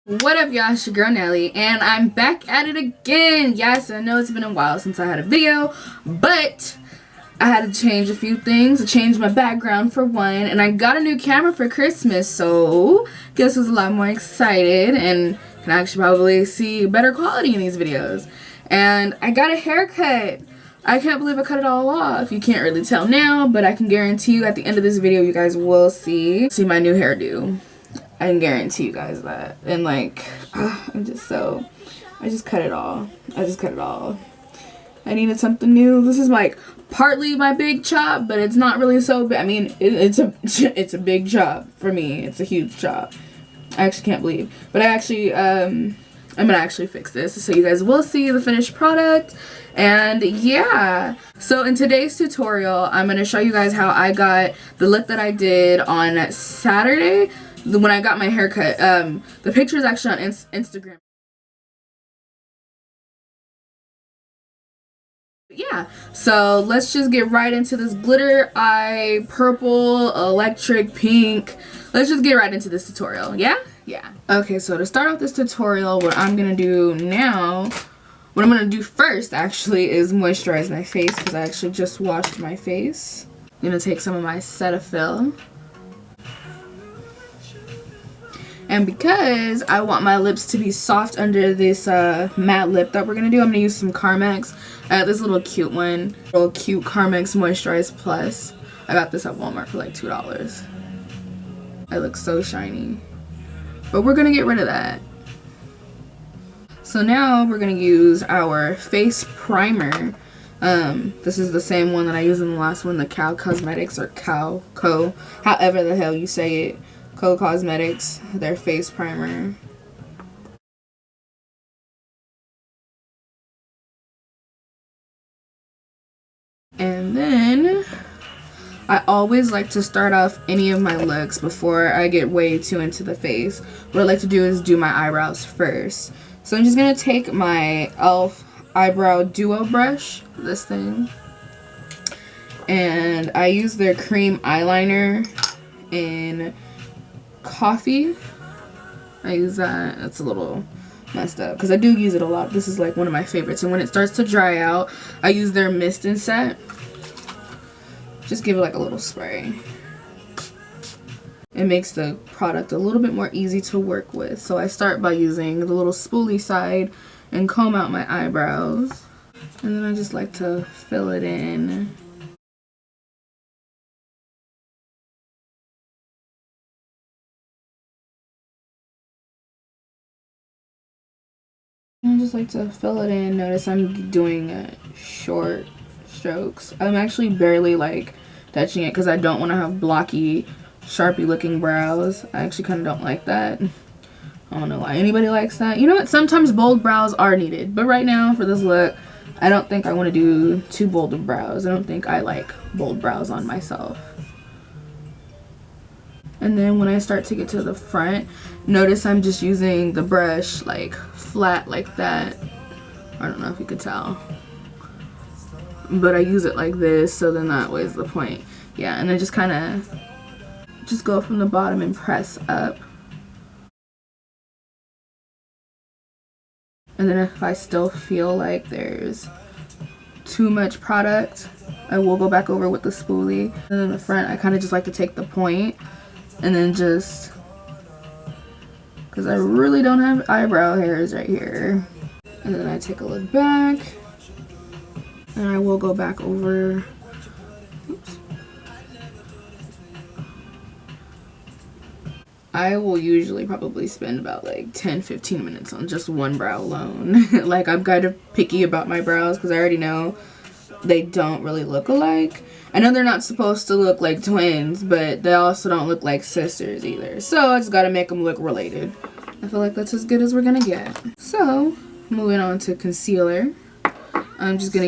What up, y'all? It's your girl Nelly, and I'm back at it again. Yes, I know it's been a while since I had a video, but I had to change a few things. I changed my background for one, and I got a new camera for Christmas, so guess who's a lot more excited and can actually probably see better quality in these videos. And I got a haircut. I can't believe I cut it all off. You can't really tell now, but I can guarantee you at the end of this video, you guys will see my new hairdo. I can guarantee you guys that. And like, I just cut it all. I needed something new. This is like partly my big chop, but it's not really so big. I mean, it's a big chop for me. It's a huge chop. I actually can't believe. But I'm gonna actually fix this so you guys will see the finished product. And yeah, so in today's tutorial, I'm gonna show you guys how I got the look that I did on Saturday when I got my haircut. The picture is actually on Instagram. Yeah, so let's just get right into this glitter eye purple electric pink. Let's just get right into this tutorial. Yeah. Okay, so to start off this tutorial, what I'm gonna do first actually is moisturize my face, because I actually just washed my face. I'm gonna take some of my Cetaphil. And because I want my lips to be soft under this matte lip that we're going to do, I'm going to use some Carmex. This little cute one. Little cute Carmex Moisturize Plus. I got this at Walmart for like $2. I look so shiny. But we're going to get rid of that. So now we're going to use our face primer. This is the same one that I used in the last one, the Cow Cosmetics or Co, however the hell you say it. Co Cosmetics, their face primer. And then I always like to start off any of my looks before I get way too into the face. What I like to do is do my eyebrows first. So I'm just gonna take my e.l.f. eyebrow duo brush, this thing, and I use their cream eyeliner in Coffee. I use that. It's a little messed up because I do use it a lot. This is like one of my favorites, and when it starts to dry out, I use their mist and set. Just give it like a little spray. It makes the product a little bit more easy to work with. So I start by using the little spoolie side and comb out my eyebrows, and then I just like to fill it in. I just like to fill it in. Notice I'm doing short strokes. I'm actually barely like touching it because I don't want to have blocky, sharpie looking brows. I actually kind of don't like that. I don't know why anybody likes that. You know what? Sometimes bold brows are needed. But right now for this look, I don't think I want to do too bold of brows. I don't think I like bold brows on myself. And then when I start to get to the front, notice I'm just using the brush like flat like that. I don't know if you could tell, but I use it like this, so then that way is the point. Yeah, and I just kind of just go from the bottom and press up. And then if I still feel like there's too much product, I will go back over with the spoolie. And then the front, I kind of just like to take the point and then just, because I really don't have eyebrow hairs right here. And then I take a look back, and I will go back over. Oops. I will usually probably spend about like 10-15 minutes on just one brow alone. Like, I'm kind of picky about my brows because I already know they don't really look alike. I know they're not supposed to look like twins, but they also don't look like sisters either. So I just gotta make them look related. I feel like that's as good as we're gonna get. So moving on to concealer, I'm actually gonna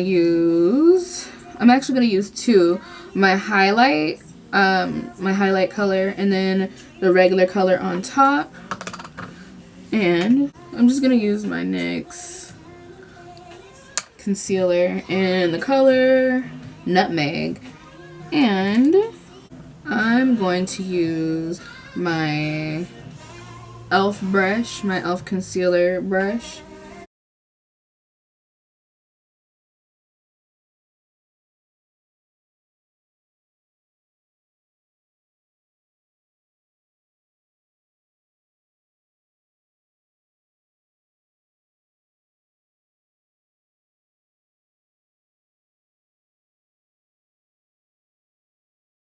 use two. My highlight color, and then the regular color on top. And I'm just gonna use my NYX concealer in the color Nutmeg, and I'm going to use my e.l.f. brush, my e.l.f. concealer brush.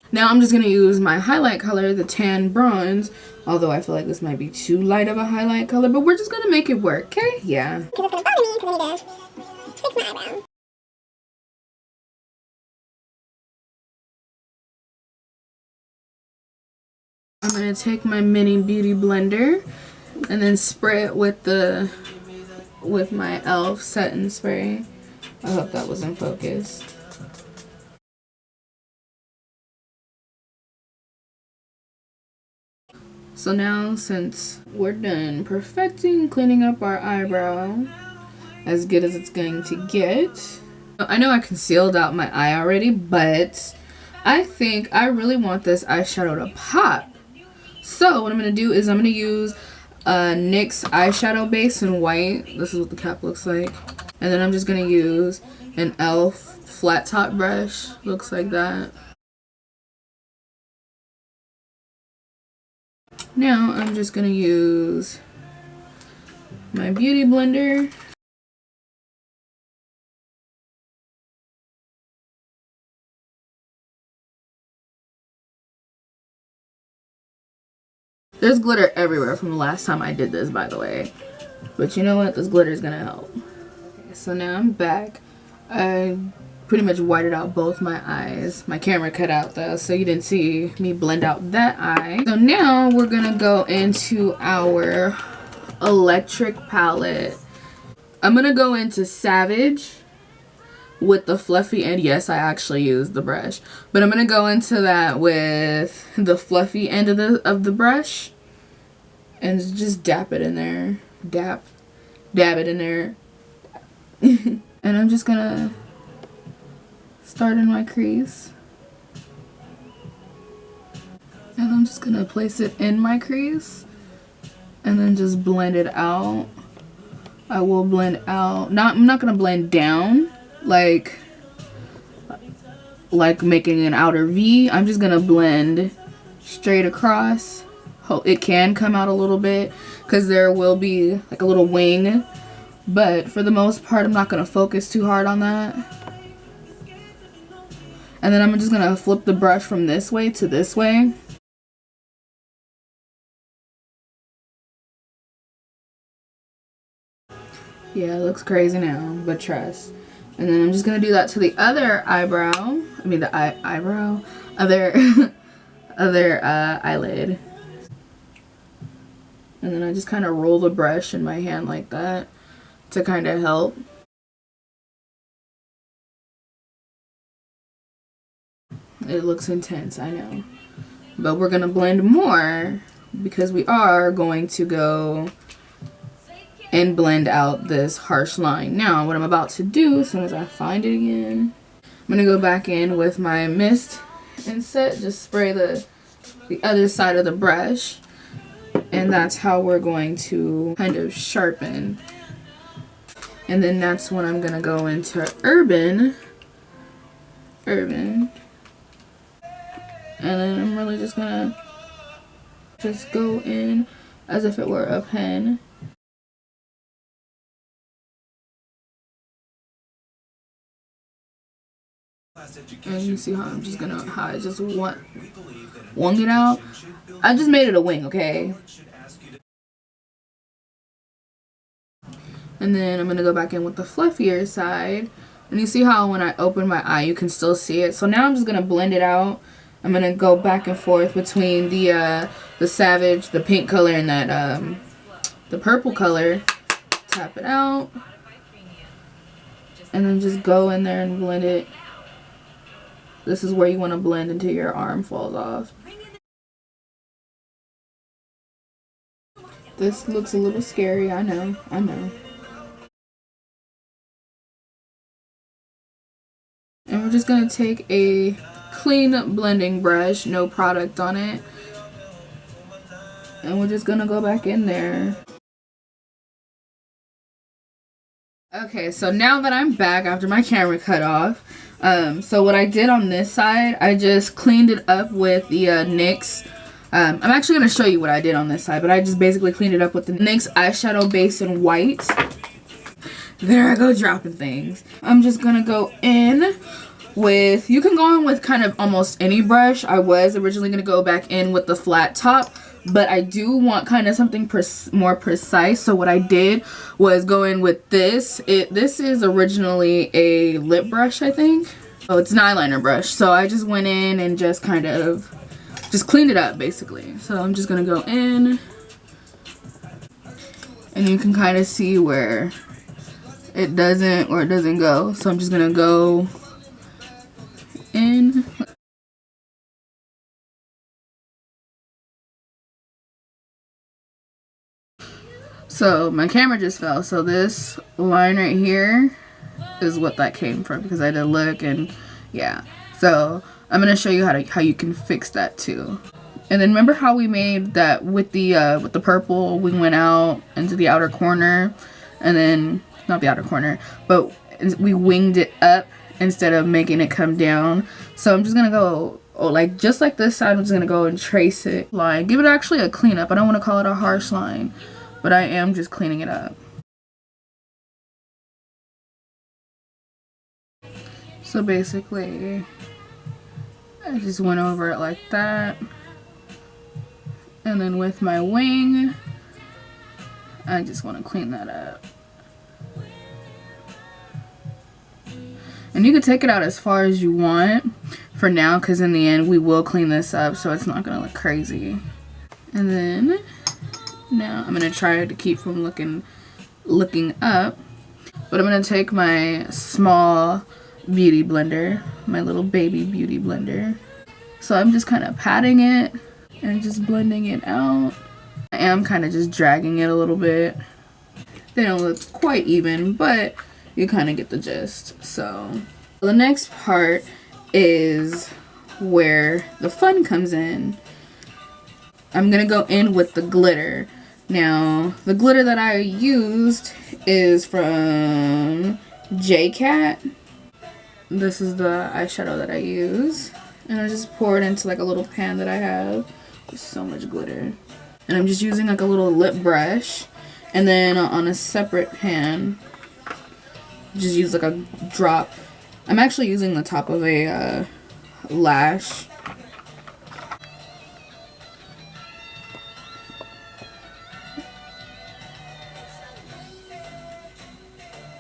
Now I'm just going to use my highlight color, the tan bronze, although I feel like this might be too light of a highlight color, but we're just going to make it work, okay? Yeah. Because it's going to bother me because I need to fix my eyebrow. I'm going to take my mini beauty blender and then spray it with my e.l.f. setting spray. I hope that was in focus. So now, since we're done perfecting cleaning up our eyebrow as good as it's going to get, I know I concealed out my eye already, but I think I really want this eyeshadow to pop. So what I'm going to do is I'm going to use NYX eyeshadow base in white. This is what the cap looks like. And then I'm just going to use an e.l.f. flat top brush. Looks like that. Now I'm just going to use my beauty blender. There's glitter everywhere from the last time I did this, by the way. But you know what? This glitter is going to help. Okay, so now I'm back. I pretty much whited out both my eyes. My camera cut out though, so you didn't see me blend out that eye. So now we're going to go into our electric palette. I'm going to go into Savage with the fluffy end. Yes, I actually used the brush, but I'm going to go into that with the fluffy end of the brush and just dab it in there. Dab it in there. And I'm just going to start in my crease. And I'm just going to place it in my crease and then just blend it out. I will blend out. I'm not going to blend down like making an outer V. I'm just going to blend straight across. It can come out a little bit because there will be like a little wing. But for the most part, I'm not going to focus too hard on that. And then I'm just going to flip the brush from this way to this way. Yeah, it looks crazy now, but trust. And then I'm just going to do that to the other eyebrow. I mean the eyebrow. Other eyelid. And then I just kind of roll the brush in my hand like that to kind of help. It looks intense, I know. But we're going to blend more because we are going to go and blend out this harsh line. Now, what I'm about to do, as soon as I find it again, I'm going to go back in with my mist and set, just spray the other side of the brush. And that's how we're going to kind of sharpen. And then that's when I'm going to go into Urban. And then I'm really just going to just go in as if it were a pen. And you see how I'm just gonna, how I just wung it out. I just made it a wing, okay? And then I'm gonna go back in with the fluffier side. And you see how when I open my eye, you can still see it. So now I'm just gonna blend it out. I'm gonna go back and forth between the Savage, the pink color, and that the purple color. Tap it out. And then just go in there and blend it. This is where you want to blend until your arm falls off. This looks a little scary, I know. And we're just going to take a clean blending brush, no product on it. And we're just gonna go back in there. Okay, so now that I'm back after my camera cut off, so what I did on this side, I just cleaned it up with the NYX. I'm actually going to show you what I did on this side, but I just basically cleaned it up with the NYX eyeshadow base in white. There I go dropping things. I'm just going to go in with, you can go in with kind of almost any brush. I was originally going to go back in with the flat top, but I do want kind of something more precise. So what I did was go in with this. This is originally a lip brush, I think. Oh, it's an eyeliner brush. So I just went in and just kind of just cleaned it up basically. So I'm just gonna go in, and you can kind of see where it doesn't or it doesn't go. So I'm just gonna go in. So my camera just fell. So this line right here is what that came from, because I did look, and yeah. So I'm gonna show you how you can fix that too. And then remember how we made that with the purple? We went out into the outer corner, and then not the outer corner, but we winged it up instead of making it come down. So I'm just gonna go, like just like this side, I'm just gonna go and trace it line. Give it actually a cleanup. I don't want to call it a harsh line, but I am just cleaning it up. So basically, I just went over it like that. And then with my wing, I just want to clean that up. And you can take it out as far as you want for now, because in the end we will clean this up so it's not going to look crazy. And then now I'm going to try to keep from looking up. But I'm going to take my small beauty blender, my little baby beauty blender. So I'm just kind of patting it and just blending it out. I am kind of just dragging it a little bit. They don't look quite even, but you kind of get the gist. So the next part is where the fun comes in. I'm gonna go in with the glitter. Now, the glitter that I used is from J-Cat. This is the eyeshadow that I use. And I just pour it into like a little pan that I have. There's so much glitter. And I'm just using like a little lip brush. And then on a separate pan, just use like a drop. I'm actually using the top of a lash.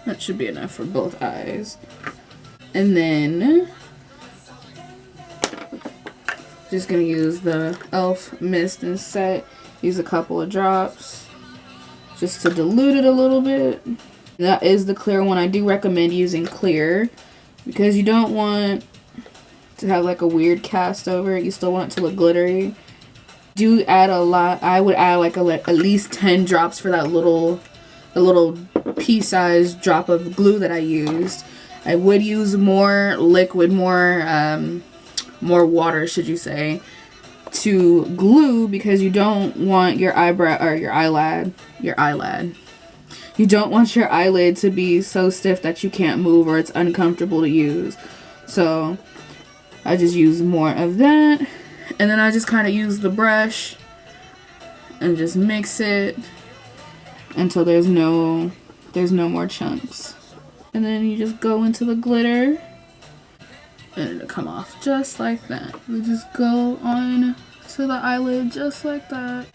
That should be enough for both eyes. And then just gonna use the e.l.f. mist and set. Use a couple of drops just to dilute it a little bit. That is the clear one. I do recommend using clear because you don't want to have like a weird cast over it. You still want it to look glittery. Do add a lot. I would add like at least 10 drops for that little pea-sized drop of glue that I used. I would use more liquid, more water, should you say, to glue, because you don't want your eyebrow or your eyelid. You don't want your eyelid to be so stiff that you can't move or it's uncomfortable to use. So I just use more of that, and then I just kind of use the brush and just mix it until there's no more chunks. And then you just go into the glitter and it'll come off just like that. You just go on to the eyelid just like that.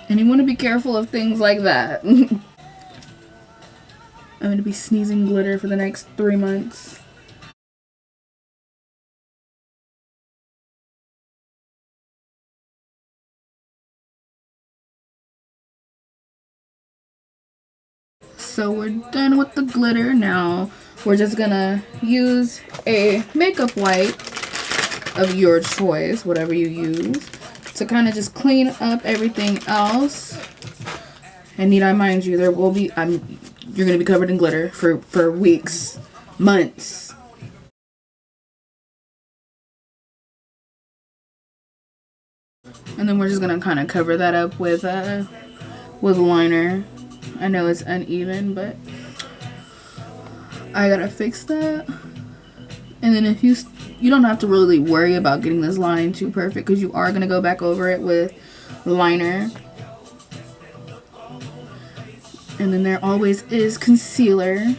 And you want to be careful of things like that. I'm going to be sneezing glitter for the next 3 months. So we're done with the glitter. Now we're just gonna use a makeup wipe of your choice, whatever you use, to kind of just clean up everything else. And need I mind you, there will be you're gonna be covered in glitter for weeks, months. And then we're just gonna kind of cover that up with liner. I know it's uneven, but I gotta fix that. And then if you don't have to really worry about getting this line too perfect, because you are gonna go back over it with liner. And then there always is concealer.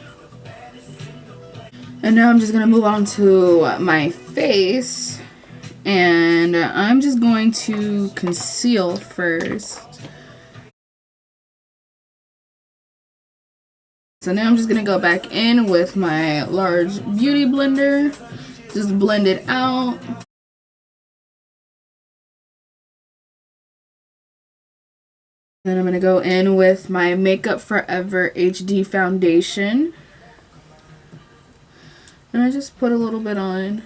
And now I'm just gonna move on to my face, and I'm just going to conceal first. So now I'm just gonna go back in with my large beauty blender, just blend it out. Then I'm gonna go in with my Makeup Forever HD foundation. And I just put a little bit on.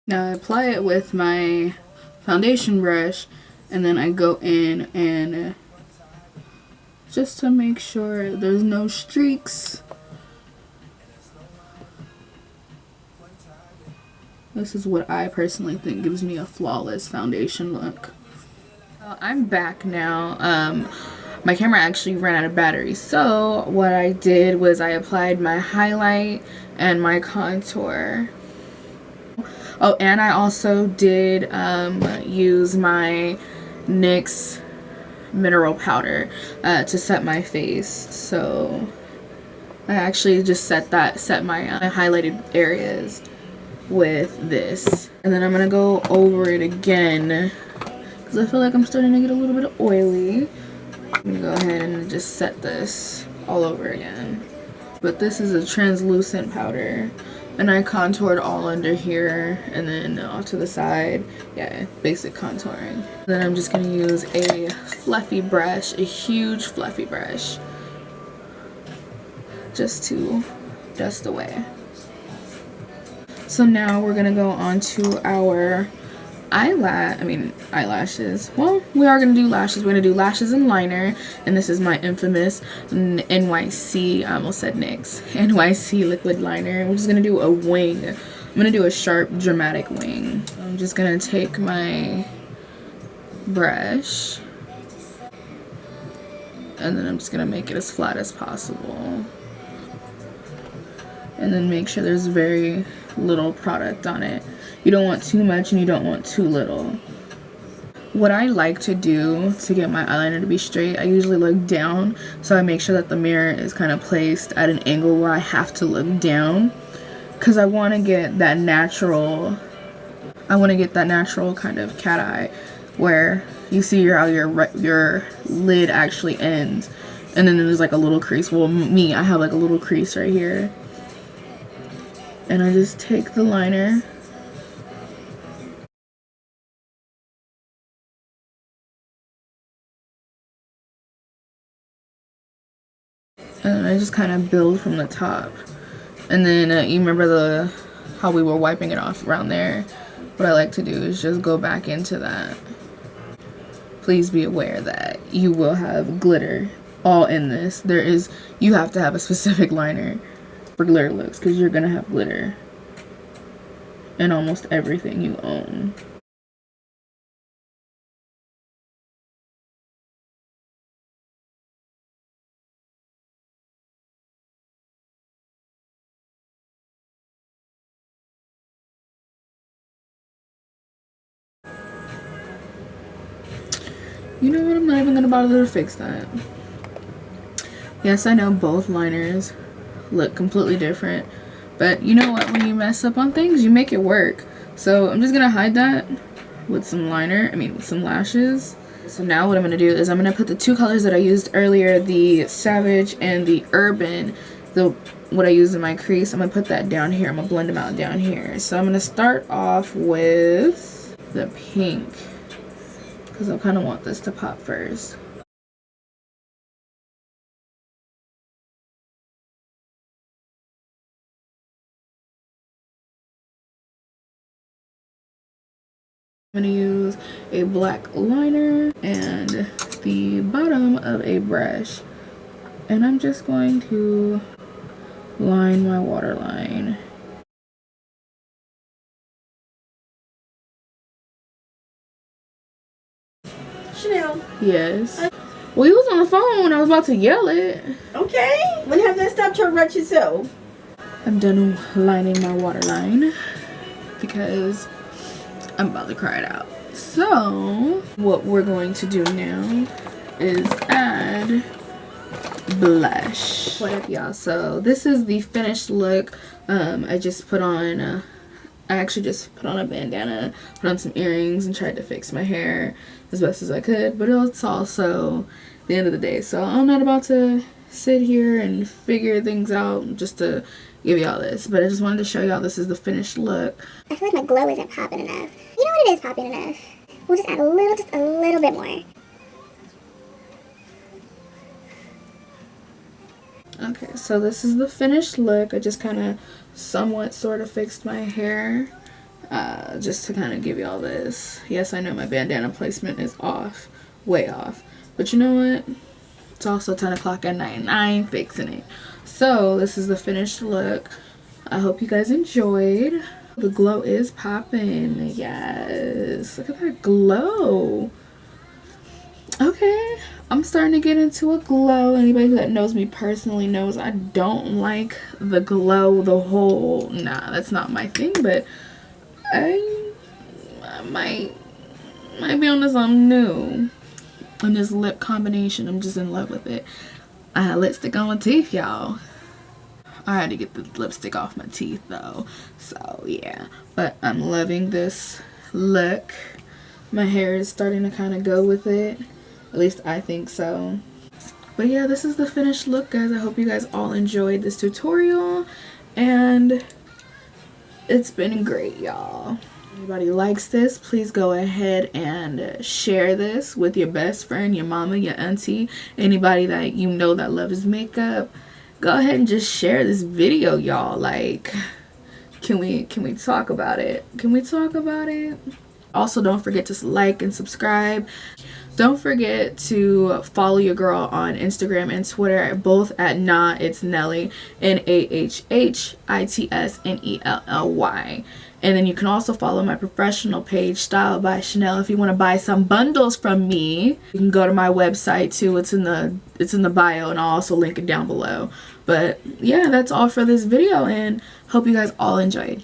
Now I apply it with my foundation brush, and then I go in and just to make sure there's no streaks. This is what I personally think gives me a flawless foundation look. I'm back now. My camera actually ran out of battery, so what I did was I applied my highlight and my contour. Oh, and I also did use my NYX mineral powder to set my face. So I actually just set my highlighted areas with this, and then I'm gonna go over it again because I feel like I'm starting to get a little bit oily. I'm gonna go ahead and just set this all over again. But this is a translucent powder, and I contoured all under here and then off to the side. Yeah, basic contouring. Then I'm just gonna use a fluffy brush, a huge fluffy brush, just to dust away. So now we're gonna go on to our eyelashes. Well, we are gonna do lashes. We're gonna do lashes and liner, and this is my infamous NYC, I almost said NYX, NYC liquid liner. We're just gonna do a wing. I'm gonna do a sharp, dramatic wing. I'm just gonna take my brush, and then I'm just gonna make it as flat as possible. And then make sure there's very little product on it. You don't want too much and you don't want too little. What I like to do to get my eyeliner to be straight, I usually look down, so I make sure that the mirror is kind of placed at an angle where I have to look down, because I want to get that natural kind of cat eye where you see how your lid actually ends, and then there's like a little crease. Well, I have like a little crease right here. And I just take the liner and I just kind of build from the top. And then you remember how we were wiping it off around there? What I like to do is just go back into that. Please be aware that you will have glitter all in this. You have to have a specific liner for glitter looks, because you're gonna have glitter in almost everything you own. You know what? I'm not even gonna bother to fix that. Yes, I know both liners look completely different, but you know what? When you mess up on things, you make it work. So I'm just gonna hide that with some with some lashes. So now what I'm gonna do is I'm gonna put the two colors that I used earlier, the Savage and the Urban, what I used in my crease. I'm gonna put that down here. I'm gonna blend them out down here. So I'm gonna start off with the pink, because I kind of want this to pop first. I'm going to use a black liner and the bottom of a brush, and I'm just going to line my waterline. Chanel. Yes. Well, you was on the phone when I was about to yell it. Okay. When have that stopped trying to wreck yourself? I'm done lining my waterline because I'm about to cry it out. So, what we're going to do now is add blush. What up, y'all? So, this is the finished look. I just put on, I actually just put on a bandana, put on some earrings, and tried to fix my hair as best as I could. But it's also the end of the day. So, I'm not about to sit here and figure things out just to give y'all this. But I just wanted to show y'all this is the finished look. I feel like my glow isn't popping enough. You know what, it is popping enough. We'll just add just a little bit more. Okay, so this is the finished look. I just kind of somewhat sort of fixed my hair just to kind of give y'all this. Yes, I know my bandana placement is off, way off. But you know what? It's also 10 o'clock at night and I ain't fixing it. So this is the finished look. I hope you guys enjoyed. The glow is popping. Yes, look at that glow. Okay, I'm starting to get into a glow. Anybody that knows me personally knows I don't like the glow, the whole, nah, that's not my thing, but I might be on to something new. And this lip combination, I'm just in love with it. I had lipstick on my teeth, y'all. I had to get the lipstick off my teeth though, so yeah. But I'm loving this look. My hair is starting to kind of go with it. At least I think so. But yeah, this is the finished look, guys. I hope you guys all enjoyed this tutorial. And it's been great, y'all. If anybody likes this, please go ahead and share this with your best friend, your mama, your auntie, anybody that you know that loves makeup. Go ahead and just share this video, y'all. Like, can we talk about it? Can we talk about it? Also, don't forget to like and subscribe. Don't forget to follow your girl on Instagram and Twitter, both at NAHHITSNELLY, NAHHITSNELLY. And then you can also follow my professional page, Style by Chanel, if you want to buy some bundles from me. You can go to my website too. It's in the bio, and I'll also link it down below. But yeah, that's all for this video, and hope you guys all enjoyed.